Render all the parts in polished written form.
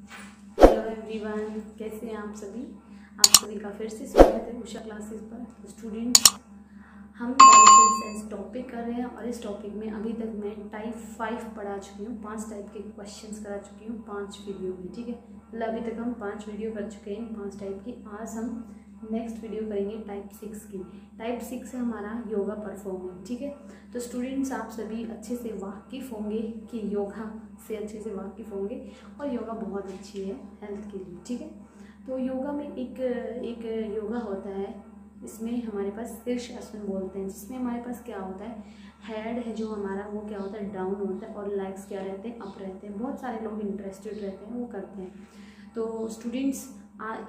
Hello everyone, कैसे हैं आप सभी का फिर से स्वागत है उषा क्लासेस पर। तो स्टूडेंट्स, हम डायरेक्शन सेंस टॉपिक कर रहे हैं और इस टॉपिक में अभी तक मैं टाइप 5 पढ़ा चुकी हूँ। 5 टाइप के क्वेश्चंस करा चुकी हूँ 5 वीडियो में, ठीक है। मतलब अभी तक हम 5 वीडियो कर चुके हैं 5 टाइप की। आज हम नेक्स्ट वीडियो करेंगे टाइप 6 की। टाइप 6 है हमारा योगा परफॉर्मिंग, ठीक है। तो स्टूडेंट्स, आप सभी अच्छे से वाकिफ़ होंगे कि योगा से अच्छे से वाकिफ़ होंगे और योगा बहुत अच्छी है हेल्थ के लिए, ठीक है। तो योगा में एक योगा होता है, इसमें हमारे पास शीर्षासन बोलते हैं, जिसमें हमारे पास क्या होता है, हेड है जो हमारा वो क्या होता है, डाउन होता है और लेग्स क्या रहते हैं, अप रहते हैं। बहुत सारे लोग इंटरेस्टेड रहते हैं, वो करते हैं। तो स्टूडेंट्स,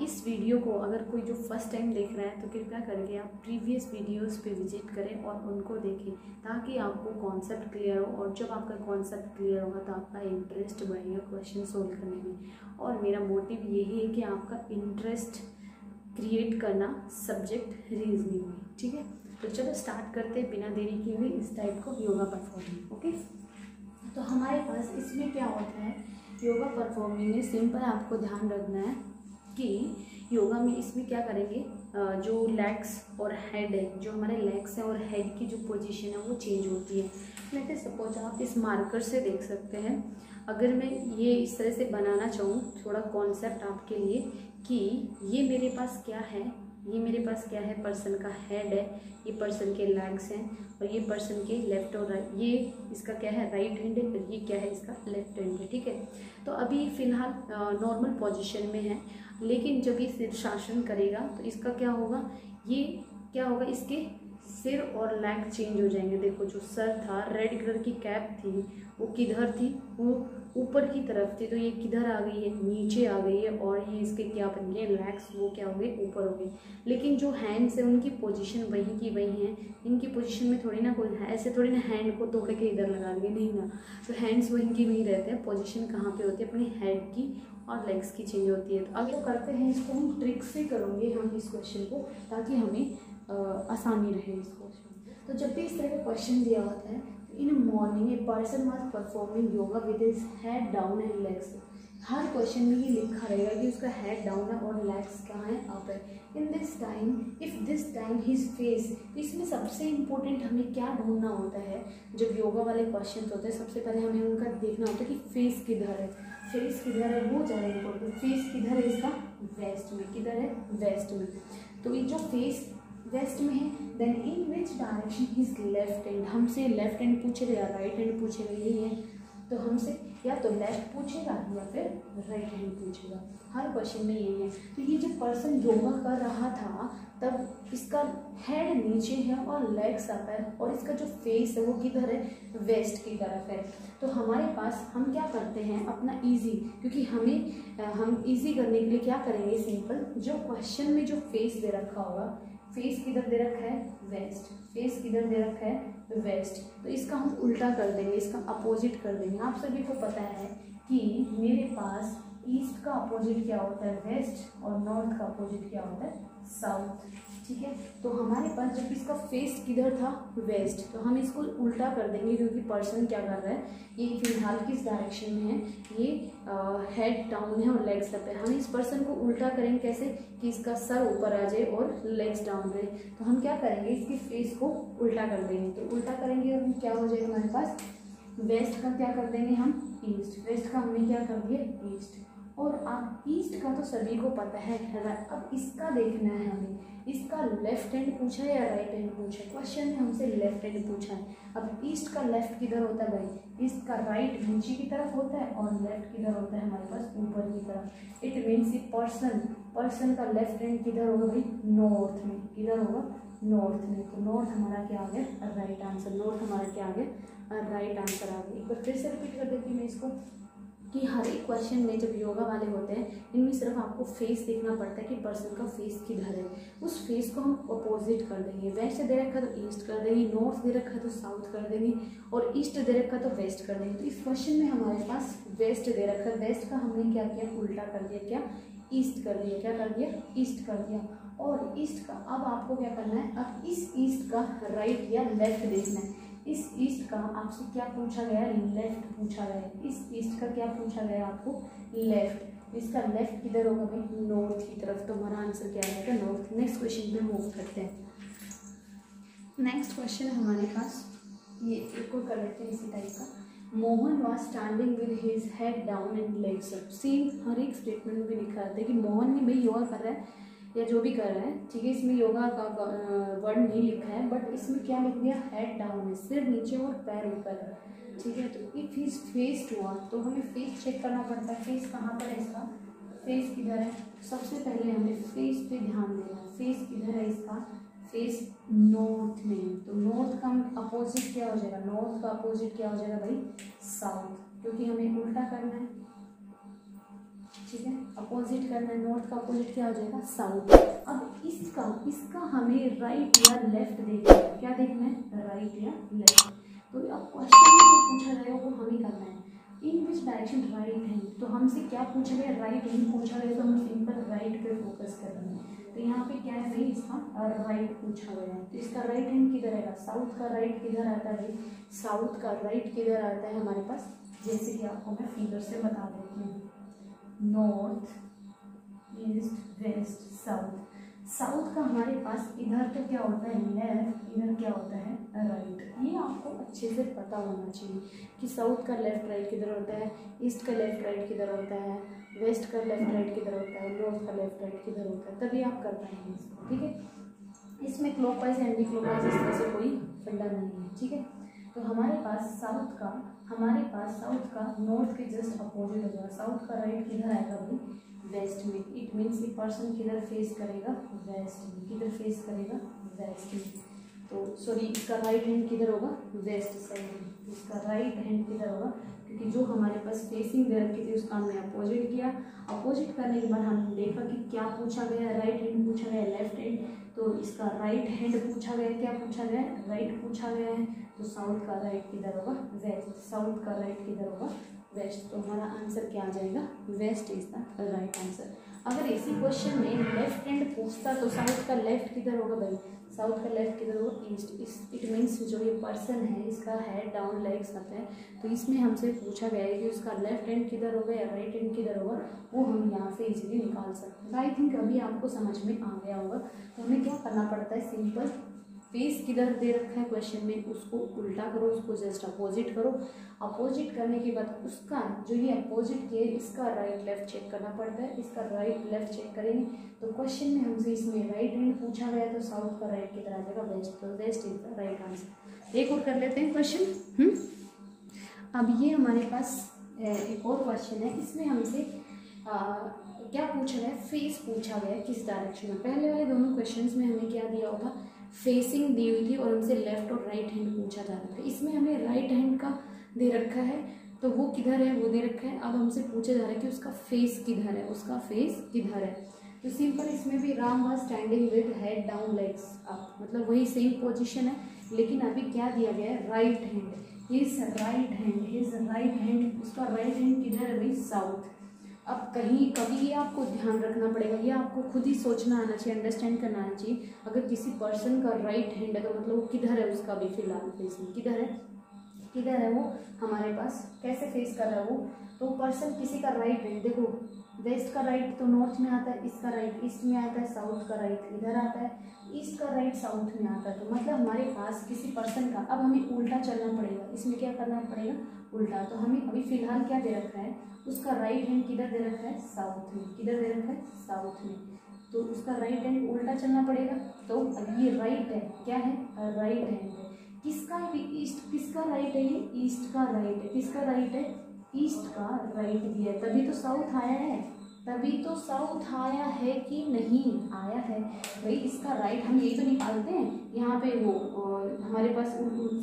इस वीडियो को अगर कोई जो फर्स्ट टाइम देख रहा है तो कृपया करके आप प्रीवियस वीडियोस पे विजिट करें और उनको देखें, ताकि आपको कॉन्सेप्ट क्लियर हो। और जब आपका कॉन्सेप्ट क्लियर होगा तो आपका इंटरेस्ट बढ़ेगा क्वेश्चन सोल्व करने में। और मेरा मोटिव यही है कि आपका इंटरेस्ट क्रिएट करना सब्जेक्ट रीजनिंग में, ठीक है। तो चलो स्टार्ट करते हैं बिना देरी किए हुए इस टाइप को योगा परफॉर्मिंग, ओके। तो हमारे पास इसमें क्या होता है, योगा परफॉर्मिंग में सिंपल आपको ध्यान रखना है कि योगा में इसमें क्या करेंगे, जो लेग्स और हेड है, जो हमारे लेग्स हैं और हेड की जो पोजीशन है वो चेंज होती है। लेट सपोज आप इस मार्कर से देख सकते हैं। अगर मैं ये इस तरह से बनाना चाहूँ थोड़ा कॉन्सेप्ट आपके लिए, कि ये मेरे पास क्या है, ये मेरे पास क्या है, पर्सन का हेड है, ये पर्सन के लेग्स हैं और ये पर्सन के लेफ्ट और राइट, ये इसका क्या है, राइट हैंड है और ये क्या है, इसका लेफ्ट हैंड है, ठीक है। तो अभी फ़िलहाल नॉर्मल पोजीशन में है, लेकिन जब ये शीर्षासन करेगा तो इसका क्या होगा, ये क्या होगा, इसके सिर और लेग चेंज हो जाएंगे। देखो, जो सर था, रेड कलर की कैप थी, वो किधर थी, वो ऊपर की तरफ थी, तो ये किधर आ गई है, नीचे आ गई है। और ये इसके क्या बन गए, लेग्स वो क्या हो गए, ऊपर हो गए। लेकिन जो हैंड्स है उनकी पोजीशन वही की वही है, इनकी पोजीशन में थोड़ी ना कोई है, ऐसे थोड़ी ना हैंड को तोड़ के इधर लगा दिए, नहीं ना। तो हैंड्स वहीं की वहीं रहते हैं, पोजीशन कहाँ पे होती है, अपनी हेड की और लेग्स की चेंज होती है। तो अगर करते हैं इसको, हम ट्रिक से करेंगे हम इस क्वेश्चन को, ताकि हमें आसानी रहे इस क्वेश्चन। तो जब भी इस तरह का क्वेश्चन दिया होता है, in morning a person was performing yoga with his head down and legs. Her question में ये लिखा रहेगा कि उसका हेड डाउन है और लेग्स कहाँ है, अप है। In this time, if this time his face, तो इसमें सबसे इम्पोर्टेंट हमें क्या ढूंढना होता है, जब योगा वाले क्वेश्चन होते हैं सबसे पहले हमें उनका देखना होता है कि फेस किधर है, फेस किधर है वो ज़्यादा इम्पोर्टेंट। फेस किधर है इसका, वेस्ट में, किधर है, वेस्ट में। तो ये जो फेस वेस्ट में है, then in which direction his left hand, हमसे लेफ्ट हैंड पूछेगा या राइट हैंड पूछेगा, यही है। तो हमसे या तो लेफ्ट पूछेगा या फिर राइट हैंड पूछेगा, हर क्वेश्चन में यही है। तो ये जब पर्सन योगा कर रहा था तब इसका हेड नीचे है और लेग्स अप है, और इसका जो फेस है वो किधर है, वेस्ट की तरफ है। तो हमारे पास हम क्या करते हैं, अपना इजी, क्योंकि हम इजी करने के लिए क्या करेंगे, सिंपल, जो क्वेश्चन में जो फेस दे रखा होगा, फेस किधर दे रखा है, वेस्ट, फेस किधर दे रखा है, वेस्ट, तो इसका हम उल्टा कर देंगे, इसका अपोजिट कर देंगे। आप सभी को पता है कि मेरे पास ईस्ट का अपोजिट क्या होता है, वेस्ट, और नॉर्थ का अपोजिट क्या होता है, साउथ, ठीक है। तो हमारे पास जब इसका फेस किधर था, वेस्ट, तो हम इसको उल्टा कर देंगे, क्योंकि पर्सन क्या कर रहा है, ये फिलहाल किस डायरेक्शन में है, ये हेड डाउन है और लेग्स अप है। हम इस पर्सन को उल्टा करेंगे कैसे, कि इसका सर ऊपर आ जाए और लेग्स डाउन रहे। तो हम क्या करेंगे, इसके फेस को उल्टा कर देंगे। तो उल्टा करेंगे और क्या हो जाएगा हमारे पास, वेस्ट का क्या कर देंगे हम, ईस्ट, वेस्ट का हमने क्या कर दिया, ईस्ट। और आप ईस्ट का तो सभी को पता है। अब इसका देखना है हमें, इसका लेफ्ट हैंड पूछा है या राइट हैंड पूछा है, क्वेश्चन में हमसे लेफ्ट हैंड पूछा है। अब ईस्ट का लेफ्ट किधर होता है भाई, ईस्ट का राइट नीचे की तरफ होता है और लेफ्ट किधर होता है हमारे पास, ऊपर की तरफ। इट मीन्स पर्सन का लेफ्ट हैंड किधर होगा भाई, नॉर्थ में, किधर होगा, नॉर्थ में। तो नॉर्थ हमारा क्या आ गया, राइट आंसर, नॉर्थ हमारा क्या आ गया, राइट आंसर आ गया। एक बार फिर से रिपीट कर देती हूँ मैं इसको, कि हर एक क्वेश्चन में जब योगा वाले होते हैं, इनमें सिर्फ आपको फेस देखना पड़ता है कि पर्सन का फेस किधर है, उस फेस को हम अपोजिट कर देंगे। वेस्ट दे रखा तो ईस्ट कर देंगे, नॉर्थ दे रखा तो साउथ कर देंगे, और ईस्ट दे रखा तो वेस्ट कर देंगे। तो इस क्वेश्चन में हमारे पास वेस्ट दे रखा है, वेस्ट का हमने क्या किया, उल्टा कर दिया, क्या, ईस्ट कर दिया, क्या कर दिया, ईस्ट कर दिया। और ईस्ट का अब आपको क्या करना है, अब इस ईस्ट का राइट या लेफ्ट देखना है। इस ईस्ट का आपसे क्या पूछा गया है, लेफ्ट पूछा गया है। इस ईस्ट का क्या पूछा गया आपको, लेफ्ट। इसका लेफ्ट किधर होगा भाई, नॉर्थ की तरफ। तो हमारा आंसर क्या आएगा, नॉर्थ। नेक्स्ट क्वेश्चन पे मूव करते हैं। नेक्स्ट क्वेश्चन हमारे पास ये एक और कर लेते हैं इसी टाइप का। Mohan was standing with his head down and legs up. Same हर एक स्टेटमेंट में लिखा रहता है कि मोहन ने भाई योगा कर रहा है या जो भी कर रहा है, ठीक है। इसमें योगा का वर्ड नहीं लिखा है, बट इसमें क्या लिख दिया, हेड डाउन है, सिर नीचे और पैर ऊपर है, ठीक है। तो इफ हिज फेस हुआ तो हमें फेस चेक करना पड़ता है। फेस कहाँ पर है इसका, फेस किधर है। सबसे पहले हमें फेस पे ध्यान देना है। फेस किधर है इसका, फेस नॉर्थ में। तो नॉर्थ का अपोजिट क्या हो जाएगा, नॉर्थ का अपोजिट क्या हो जाएगा भाई, साउथ, क्योंकि हमें उल्टा करना है, ठीक है। अपोजिट करना है, नॉर्थ का अपोजिट क्या हो जाएगा, साउथ। अब इसका हमें राइट या लेफ्ट देखना है। क्या देखना है, राइट या लेफ्ट। तो अब क्वेश्चन में जो पूछा जाएगा वो हमें करना है, इन विच डायरेक्शन राइट हैंड। तो हमसे क्या पूछा गया, राइट हैंड पूछा गया, तो हम सिंपल राइट पे फोकस कर रहे हैं। तो यहाँ पे क्या है भाई, इसका राइट पूछा गया है। तो इसका राइट हैंड किधर आएगा, साउथ का राइट किधर आता है भाई, साउथ का राइट किधर आता है हमारे पास, जैसे कि आपको मैं फिगर से बता देती हूँ, north, east, west, south. South का हमारे पास इधर तो क्या होता है, लेफ्ट, इधर क्या होता है, राइट। ये आपको अच्छे से पता होना चाहिए कि साउथ का लेफ्ट राइट किधर होता है, ईस्ट का लेफ्ट राइट किधर होता है, वेस्ट का लेफ्ट राइट किधर होता है, नॉर्थ का लेफ्ट राइट किधर होता है, तभी आप कर पाएंगे इसको, ठीक है। इसमें क्लॉकवाइज एंटी क्लॉकवाइज इस तरह से कोई फंडा नहीं है, ठीक है। तो हमारे पास साउथ का नॉर्थ के जस्ट अपोजिट होगा। साउथ का राइट किधर आएगा भाई, वेस्ट में। इट मीन्स ये पर्सन किधर फेस करेगा, वेस्ट में। किधर फेस करेगा, वेस्ट में। तो सॉरी, इसका राइट हैंड किधर होगा, वेस्ट साइड में। इसका राइट हैंड किधर होगा, क्योंकि जो हमारे पास फेसिंग दे रखी थी उसका हमने अपोजिट किया। अपोजिट करने के बाद हमने देखा कि क्या पूछा गया, राइट हैंड पूछा गया, लेफ्ट हैंड। तो इसका राइट हैंड पूछा गया, क्या पूछा गया, राइट पूछा गया है। तो साउथ का राइट किधर होगा, वेस्ट। साउथ का राइट किधर होगा, वेस्ट। तो हमारा आंसर क्या आ जाएगा, west is the right answer. अगर इसी क्वेश्चन में लेफ्ट हैंड पूछता तो साउथ का लेफ्ट किधर होगा भाई, साउथ का लेफ्ट किधर होगा, ईस्ट। इट मीन्स जो ये पर्सन है इसका हेड डाउन लेग्स आता है। तो इसमें हमसे पूछा गया है कि उसका लेफ्ट हैंड किधर होगा या राइट हैंड किधर होगा, वो हम यहाँ से इजीली निकाल सकते हैं। आई थिंक अभी आपको समझ में आ गया होगा। तो हमें क्या करना पड़ता है, सिंपल फेस किधर दे रखा है क्वेश्चन में, उसको उल्टा करो, उसको जस्ट अपोजिट करो। अपोजिट करने के बाद उसका जो ये अपोजिट किया इसका राइट लेफ्ट चेक करना पड़ता है। इसका राइट लेफ्ट चेक करेंगे तो क्वेश्चन में हमसे इसमें राइट हैंड पूछा गया, तो साउथ का राइट किधर आ जाएगा, वेस्ट। तो west is the right answer. एक और कर लेते हैं क्वेश्चन। अब ये हमारे पास एक और क्वेश्चन है। इसमें हमसे क्या पूछा गया, फेस पूछा गया किस डायरेक्शन में। पहले वाले दोनों क्वेश्चंस में हमें क्या दिया हुआ था, फेसिंग दी हुई थी और हमसे लेफ्ट और राइट हैंड पूछा जा रहा था। इसमें हमें राइट हैंड का दे रखा है, तो वो किधर है, वो दे रखा है। अब हमसे पूछा जा रहा है कि उसका फेस किधर है, उसका फेस किधर है। तो सिंपल इसमें भी Ram was standing with head down legs up, मतलब वही सेम पोजीशन है, लेकिन अभी क्या दिया गया है, right hand. His right hand, उसका राइट हैंड किधर है भाई, साउथ। अब कहीं कभी ये आपको ध्यान रखना पड़ेगा, ये आपको खुद ही सोचना आना चाहिए, अंडरस्टैंड करना आना चाहिए। अगर किसी पर्सन का राइट हैंड है तो मतलब वो किधर है, उसका भी फिलहाल फेस में किधर है वो हमारे पास, कैसे फेस कर रहा है वो। तो पर्सन किसी का राइट हैंड, देखो वेस्ट का राइट तो नॉर्थ में आता है, इसका राइट ईस्ट में आता है, साउथ का राइट इधर आता है, ईस्ट का राइट साउथ में आता है। तो मतलब हमारे पास किसी पर्सन का, अब हमें उल्टा चलना पड़ेगा। इसमें क्या करना पड़ेगा, उल्टा। तो हमें अभी फिलहाल क्या दे रखा है, उसका राइट हैंड किधर दे रखा है, साउथ में। किधर दे रखा है, साउथ में। तो उसका राइट हैंड उल्टा चलना पड़ेगा। तो अब ये राइट है, क्या है, राइट हैंड है। किसका ईस्ट, किसका राइट है, ये ईस्ट का राइट है। किसका राइट है, ईस्ट का राइट दिया है, तभी तो साउथ आया है। तभी तो साउथ आया है कि नहीं आया है भाई। इसका राइट हम यही तो निकालते हैं यहाँ पे, वो हमारे पास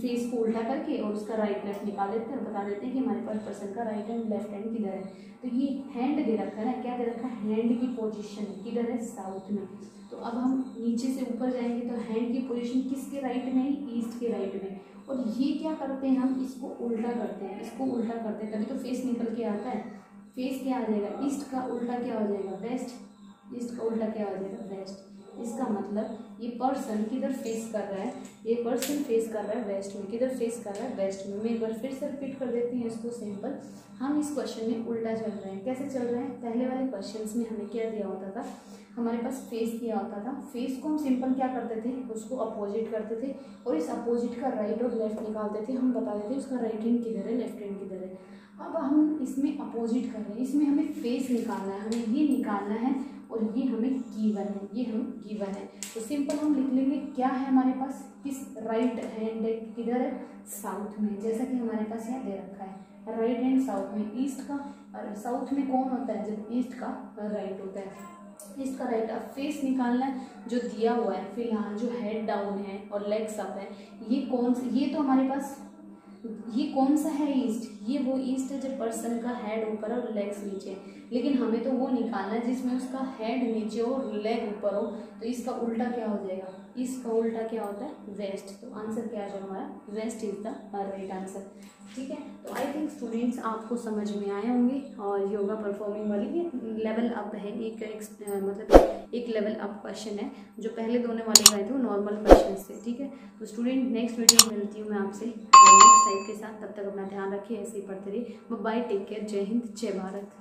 फेस को उल्टा करके और उसका राइट लेफ्ट निकाल देते हैं और बता देते हैं कि हमारे पास पर्सन का राइट हैंड लेफ्ट हैंड किधर है। तो ये हैंड दे रखा है ना, क्या दे रखा है, हैंड की पोजीशन किधर है, साउथ में। तो अब हम नीचे से ऊपर जाएंगे तो हैंड की पोजीशन किसके राइट में है, ईस्ट के राइट में। और ये क्या करते हैं, हम इसको उल्टा करते हैं, इसको उल्टा करते हैं, तभी तो फेस निकल के आता है। फेस क्या आ जाएगा, ईस्ट का उल्टा क्या हो जाएगा, वेस्ट। ईस्ट का उल्टा क्या हो जाएगा, वेस्ट। इसका मतलब ये पर्सन किधर फेस कर रहा है, ये पर्सन फेस कर रहा है वेस्ट में। किधर फेस कर रहा है, वेस्ट में। मैं एक बार फिर से रिपीट कर देती हूँ इसको सिंपल। हम इस क्वेश्चन में उल्टा चल रहे हैं। कैसे चल रहे हैं, पहले वाले क्वेश्चंस में हमें क्या दिया होता था, हमारे पास फेस दिया होता था। फेस को हम सिंपल क्या करते थे, उसको अपोजिट करते थे और इस अपोजिट का राइट और लेफ्ट निकालते थे। हम बताते थे उसका राइट हैंड किधर है, लेफ्ट हैंड किधर है। अब हम इसमें अपोजिट कर रहे हैं, इसमें हमें फेस निकालना है, हमें ये निकालना है और ये हमें गिवन है, ये हमें गिवन है। तो सिंपल हम लिख लेंगे क्या है हमारे पास, किस राइट हैंड किधर है, साउथ में। जैसा कि हमारे पास यहाँ दे रखा है राइट हैंड साउथ में, ईस्ट का। और साउथ में कौन होता है, जब ईस्ट का राइट होता है, ईस्ट का राइट। अब फेस निकालना है जो दिया हुआ है फिलहाल, जो हेड डाउन है और लेग्स अप है। ये कौन सा, ये तो हमारे पास ये कौन सा है, ईस्ट। ये वो ईस्ट है जब पर्सन का हेड ऊपर और लेग्स नीचे। लेकिन हमें तो वो निकालना है जिसमें उसका हेड नीचे हो और लेग ऊपर हो। तो इसका उल्टा क्या हो जाएगा, इसका उल्टा क्या होता है, वेस्ट। तो आंसर क्या आ जाएगा हमारा, west is the right answer. ठीक है, तो आई थिंक स्टूडेंट्स आपको समझ में आए होंगे। और योगा परफॉर्मिंग वाली ये लेवल अप है, मतलब एक लेवल अप क्वेश्चन है। जो पहले दोनों वाले गए थे वो नॉर्मल क्वेश्चन थे। ठीक है, तो स्टूडेंट नेक्स्ट वीडियो में मिलती हूँ मैं आपसे नेक्स्ट टाइप के साथ। तब तक अपना ध्यान रखिए, ऐसे ही पढ़ते रहिए। बाय, टेक केयर, जय हिंद, जय भारत।